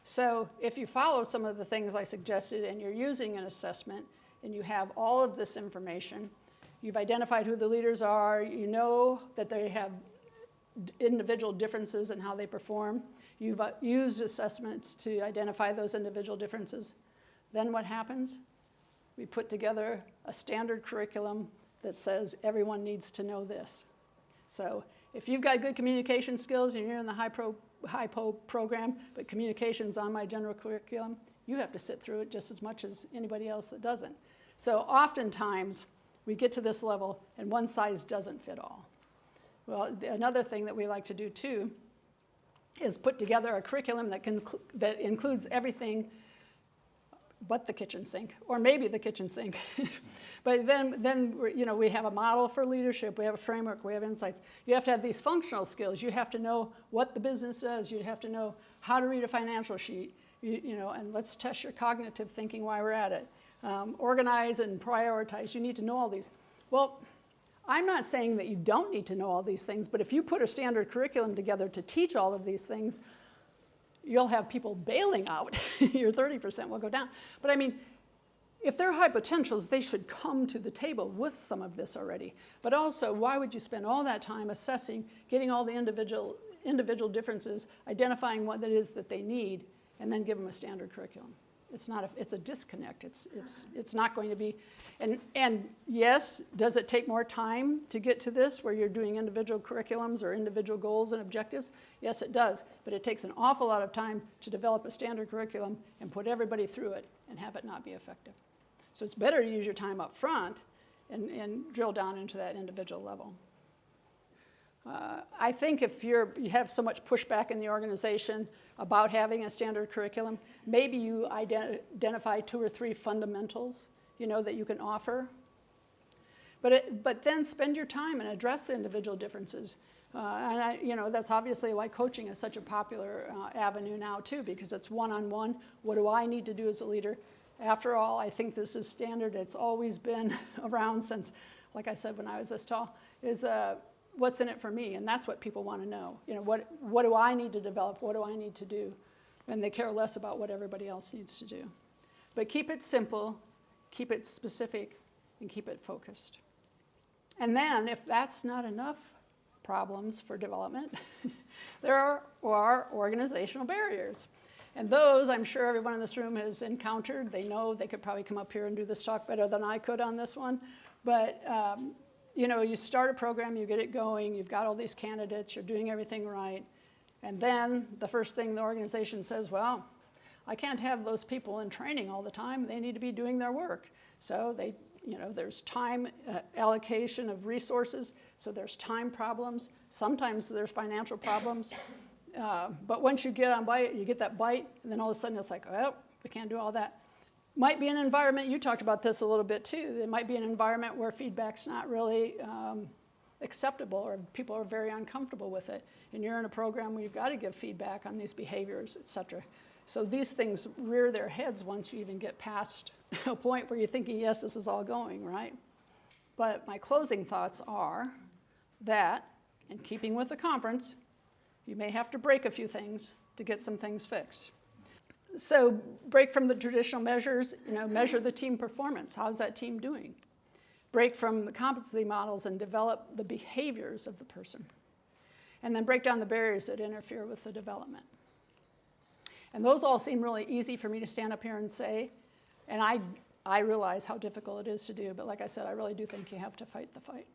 So if you follow some of the things I suggested and you're using an assessment and you have all of this information, you've identified who the leaders are, you know that they have individual differences in how they perform, you've used assessments to identify those individual differences, then what happens? We put together a standard curriculum that says everyone needs to know this. So if you've got good communication skills and you're in the HiPo program, but communication's on my general curriculum, you have to sit through it just as much as anybody else that doesn't. So oftentimes we get to this level and one size doesn't fit all. Well, another thing that we like to do too is put together a curriculum that includes everything but the kitchen sink, or maybe the kitchen sink. But then we have a model for leadership, we have a framework, we have insights. You have to have these functional skills. You have to know what the business does. You have to know how to read a financial sheet, and let's test your cognitive thinking while we're at it. Organize and prioritize. You need to know all these. Well, I'm not saying that you don't need to know all these things, but if you put a standard curriculum together to teach all of these things, you'll have people bailing out. Your 30% will go down. But I mean, if they're high potentials, they should come to the table with some of this already. But also, why would you spend all that time assessing, getting all the individual differences, identifying what it is that they need, and then give them a standard curriculum? It's a disconnect. It's not going to be, and yes, does it take more time to get to this where you're doing individual curriculums or individual goals and objectives? Yes, it does, but it takes an awful lot of time to develop a standard curriculum and put everybody through it and have it not be effective. So it's better to use your time up front and drill down into that individual level. I think if you have so much pushback in the organization about having a standard curriculum, maybe you identify 2 or 3 fundamentals, that you can offer. But then spend your time and address the individual differences. That's obviously why coaching is such a popular avenue now too, because it's one-on-one. What do I need to do as a leader? After all, I think this is standard. It's always been around since, like I said, when I was this tall, is what's in it for me? And that's what people want to know. What do I need to develop? What do I need to do? And they care less about what everybody else needs to do. But keep it simple, keep it specific, and keep it focused. And then, if that's not enough problems for development, there are organizational barriers. And those, I'm sure everyone in this room has encountered. They know they could probably come up here and do this talk better than I could on this one. But you start a program, you get it going, you've got all these candidates, you're doing everything right, and then the first thing the organization says, well, I can't have those people in training all the time. They need to be doing their work. So there's time allocation of resources, so there's time problems. Sometimes there's financial problems. But once you get that bite, and then all of a sudden it's like, oh, we can't do all that. Might be an environment, you talked about this a little bit too, it might be an environment where feedback's not really acceptable or people are very uncomfortable with it. And you're in a program where you've got to give feedback on these behaviors, et cetera. So these things rear their heads once you even get past a point where you're thinking, yes, this is all going, right? But my closing thoughts are that, in keeping with the conference, you may have to break a few things to get some things fixed. So break from the traditional measures, measure the team performance. How's that team doing? Break from the competency models and develop the behaviors of the person. And then break down the barriers that interfere with the development. And those all seem really easy for me to stand up here and say, and I realize how difficult it is to do, but like I said, I really do think you have to fight the fight.